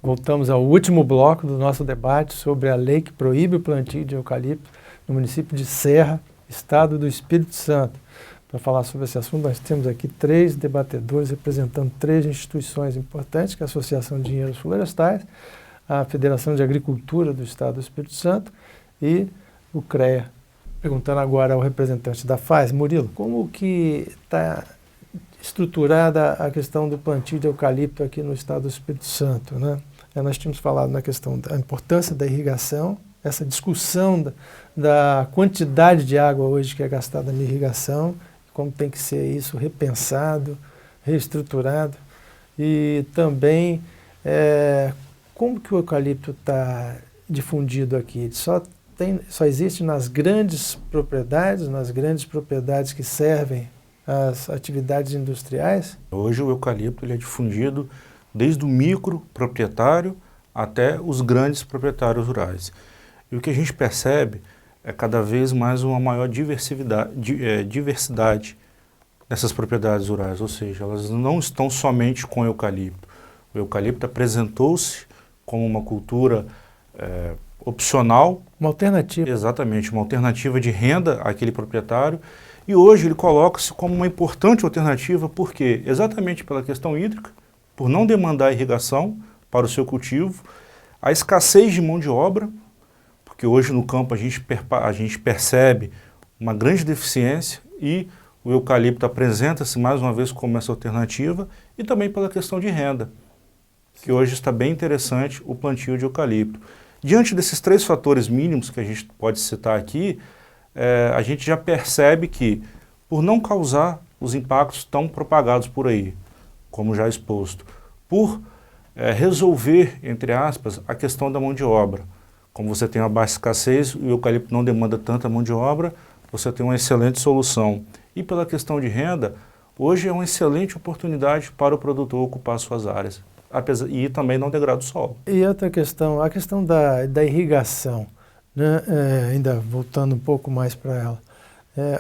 Voltamos ao último bloco do nosso debate sobre a lei que proíbe o plantio de eucalipto no município de Serra, estado do Espírito Santo. Para falar sobre esse assunto, nós temos aqui 3 debatedores representando 3 instituições importantes, que é a Associação de Engenheiros Florestais, a Federação de Agricultura do Estado do Espírito Santo e o CREA. Perguntando agora ao representante da FAES, Murilo, como que está estruturada a questão do plantio de eucalipto aqui no estado do Espírito Santo, né? Nós tínhamos falado na questão da importância da irrigação, essa discussão da quantidade de água hoje que é gastada na irrigação, como tem que ser isso repensado, reestruturado, e também como que o eucalipto está difundido aqui. Só existe nas grandes propriedades que servem às atividades industriais? Hoje o eucalipto ele é difundido desde o micro proprietário até os grandes proprietários rurais. E o que a gente percebe é cada vez mais uma maior diversidade nessas propriedades rurais, ou seja, elas não estão somente com eucalipto. O eucalipto apresentou-se como uma cultura opcional. Uma alternativa. Exatamente, uma alternativa de renda àquele proprietário. E hoje ele coloca-se como uma importante alternativa, por quê? Exatamente pela questão hídrica, por não demandar irrigação para o seu cultivo, a escassez de mão de obra, porque hoje no campo a gente percebe uma grande deficiência e o eucalipto apresenta-se mais uma vez como essa alternativa, e também pela questão de renda, que hoje está bem interessante o plantio de eucalipto. Diante desses 3 fatores mínimos que a gente pode citar aqui, a gente já percebe que, por não causar os impactos tão propagados por aí, como já exposto, por resolver, entre aspas, a questão da mão de obra. Como você tem uma baixa escassez, o eucalipto não demanda tanta mão de obra, você tem uma excelente solução. E pela questão de renda, hoje é uma excelente oportunidade para o produtor ocupar suas áreas, e também não degrada o solo. E outra questão, a questão da irrigação, né? Ainda voltando um pouco mais para ela.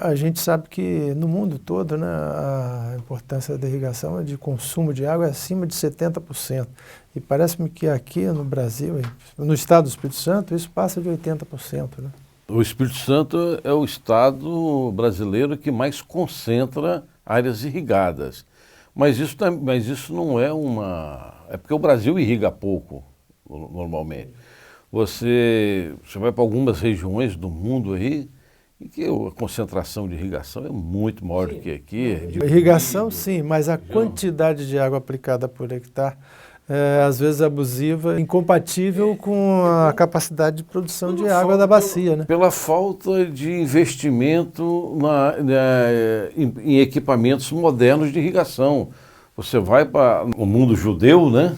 A gente sabe que no mundo todo, né, a importância da irrigação de consumo de água é acima de 70%. E parece-me que aqui no Brasil, no estado do Espírito Santo, isso passa de 80%. Né? O Espírito Santo é o estado brasileiro que mais concentra áreas irrigadas. Mas isso não é uma... É porque o Brasil irriga pouco, normalmente. Você vai para algumas regiões do mundo aí, em que a concentração de irrigação é muito maior do que aqui. Irrigação sim, mas a quantidade de água aplicada por hectare é às vezes abusiva, incompatível com a capacidade de produção de água da bacia. Né? Pela falta de investimento em equipamentos modernos de irrigação. Você vai para o mundo judeu, né?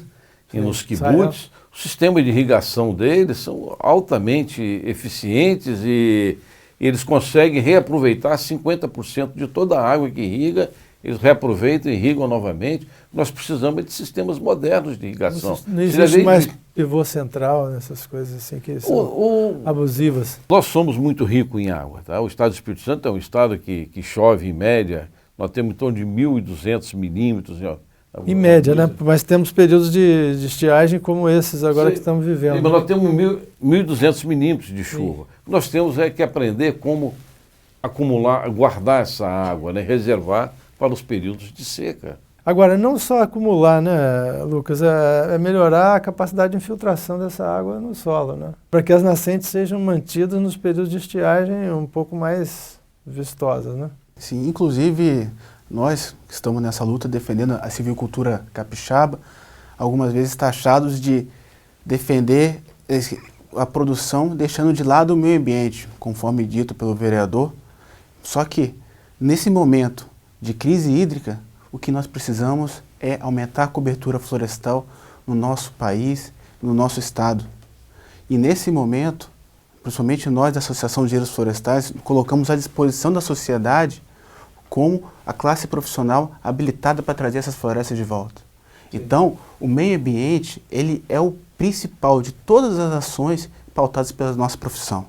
E nos kibbutz, o sistema de irrigação deles são altamente eficientes e eles conseguem reaproveitar 50% de toda a água que irriga, eles reaproveitam e irrigam novamente. Nós precisamos de sistemas modernos de irrigação. Não existe mais pivô central, essas coisas assim que são abusivas. Nós somos muito ricos em água. Tá? O estado do Espírito Santo é um estado que chove em média, nós temos em torno de 1.200 milímetros. Em média, né? Mas temos períodos de estiagem como esses agora que estamos vivendo. Mas nós temos 1.200 milímetros de chuva. Sim. Nós temos que aprender como acumular, guardar essa água, né? Reservar para os períodos de seca. Agora, não só acumular, né, Lucas, é melhorar a capacidade de infiltração dessa água no solo, né? Para que as nascentes sejam mantidas nos períodos de estiagem um pouco mais vistosas, né? Sim, inclusive nós que estamos nessa luta defendendo a silvicultura capixaba, algumas vezes taxados de defender a produção deixando de lado o meio ambiente, conforme dito pelo vereador. Só que, nesse momento de crise hídrica, o que nós precisamos é aumentar a cobertura florestal no nosso país, no nosso estado. E nesse momento, principalmente nós da Associação de Engenheiros Florestais, colocamos à disposição da sociedade como a classe profissional habilitada para trazer essas florestas de volta. Então, o meio ambiente, ele é o principal de todas as ações pautadas pela nossa profissão.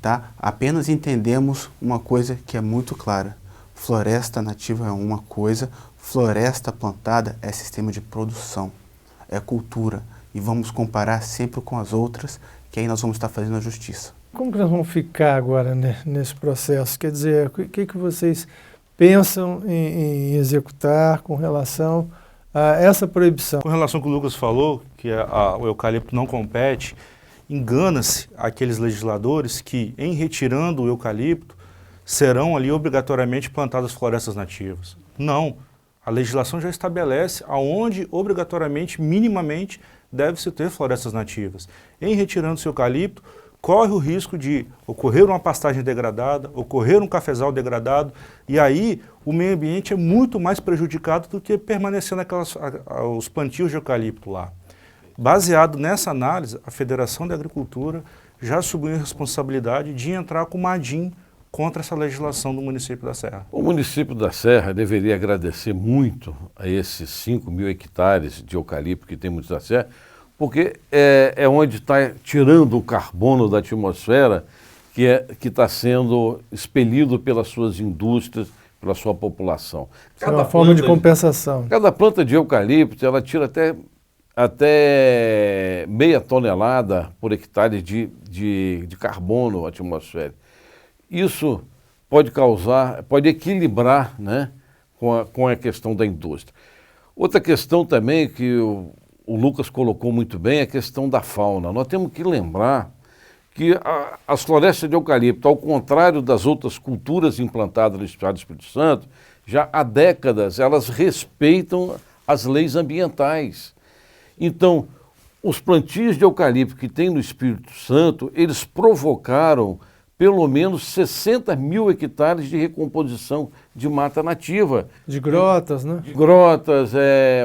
Tá? Apenas entendemos uma coisa que é muito clara. Floresta nativa é uma coisa, floresta plantada é sistema de produção, é cultura. E vamos comparar sempre com as outras, que aí nós vamos estar fazendo a justiça. Como que nós vamos ficar agora, né, nesse processo? Quer dizer, o que vocês pensam em executar com relação a essa proibição? Com relação ao que o Lucas falou, que o eucalipto não compete, engana-se aqueles legisladores que, em retirando o eucalipto, serão ali obrigatoriamente plantadas florestas nativas. Não. A legislação já estabelece aonde obrigatoriamente, minimamente, deve-se ter florestas nativas. Em retirando-se o eucalipto, corre o risco de ocorrer uma pastagem degradada, ocorrer um cafezal degradado, e aí o meio ambiente é muito mais prejudicado do que permanecendo os plantios de eucalipto lá. Baseado nessa análise, a Federação da Agricultura já assumiu a responsabilidade de entrar com uma ADIM contra essa legislação do município da Serra. O município da Serra deveria agradecer muito a esses 5.000 hectares de eucalipto que tem no município da Serra, porque é onde está tirando o carbono da atmosfera que está sendo expelido pelas suas indústrias, pela sua população. É uma forma de compensação. Cada planta de eucalipto, ela tira até meia tonelada por hectare de carbono atmosférico. Isso pode equilibrar, né, com a questão da indústria. Outra questão também que o Lucas colocou muito bem é a questão da fauna. Nós temos que lembrar que as florestas de eucalipto, ao contrário das outras culturas implantadas no Estado do Espírito Santo, já há décadas elas respeitam as leis ambientais. Então, os plantios de eucalipto que tem no Espírito Santo, eles provocaram pelo menos 60.000 hectares de recomposição de mata nativa. De grotas, né? De grotas,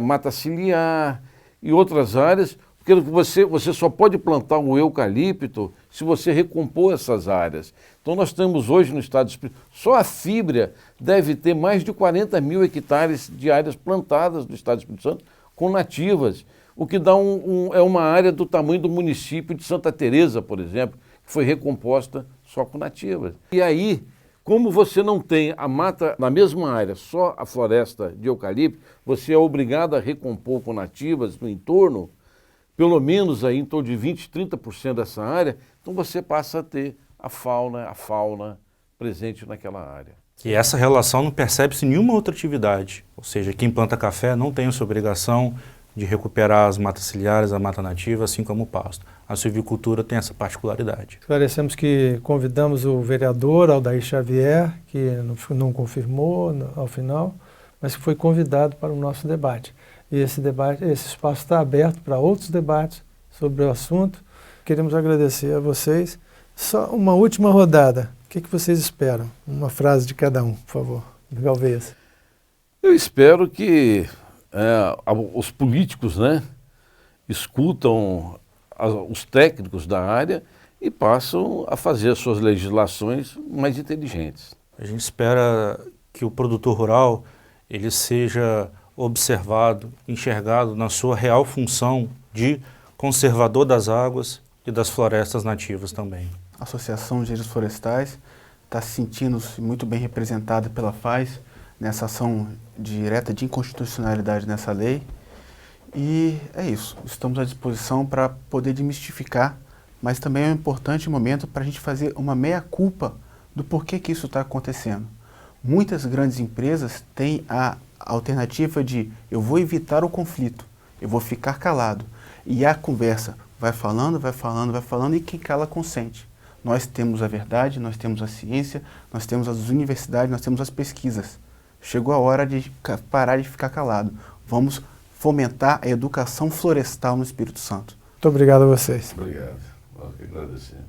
mata ciliar e outras áreas, porque você só pode plantar um eucalipto se você recompor essas áreas. Então nós temos hoje no Estado do Espírito Santo, só a fibra deve ter mais de 40.000 hectares de áreas plantadas no Estado do Espírito Santo com nativas, o que dá é uma área do tamanho do município de Santa Teresa, por exemplo, que foi recomposta só com nativas. E aí, como você não tem a mata na mesma área, só a floresta de eucalipto, você é obrigado a recompor com nativas no entorno, pelo menos aí em torno de 20%, 30% dessa área, então você passa a ter a fauna presente naquela área. E essa relação não percebe-se em nenhuma outra atividade, ou seja, quem planta café não tem essa obrigação de recuperar as matas ciliares, a mata nativa, assim como o pasto. A silvicultura tem essa particularidade. Esclarecemos que convidamos o vereador Aldair Xavier, que não confirmou ao final, mas que foi convidado para o nosso debate. E esse espaço está aberto para outros debates sobre o assunto. Queremos agradecer a vocês. Só uma última rodada. O que vocês esperam? Uma frase de cada um, por favor. Galvez. Eu espero que os políticos, né, escutam os técnicos da área e passam a fazer as suas legislações mais inteligentes. A gente espera que o produtor rural ele seja observado, enxergado na sua real função de conservador das águas e das florestas nativas também. A Associação de Engenheiros Florestais está se sentindo-se muito bem representada pela FAES nessa ação direta de inconstitucionalidade nessa lei. E é isso, estamos à disposição para poder desmistificar, mas também é um importante momento para a gente fazer uma meia-culpa do porquê que isso está acontecendo. Muitas grandes empresas têm a alternativa de eu vou evitar o conflito, eu vou ficar calado. E a conversa vai falando, vai falando, vai falando e quem cala consente. Nós temos a verdade, nós temos a ciência, nós temos as universidades, nós temos as pesquisas. Chegou a hora de parar de ficar calado. Vamos fomentar a educação florestal no Espírito Santo. Muito obrigado a vocês. Obrigado. Nós que agradecemos.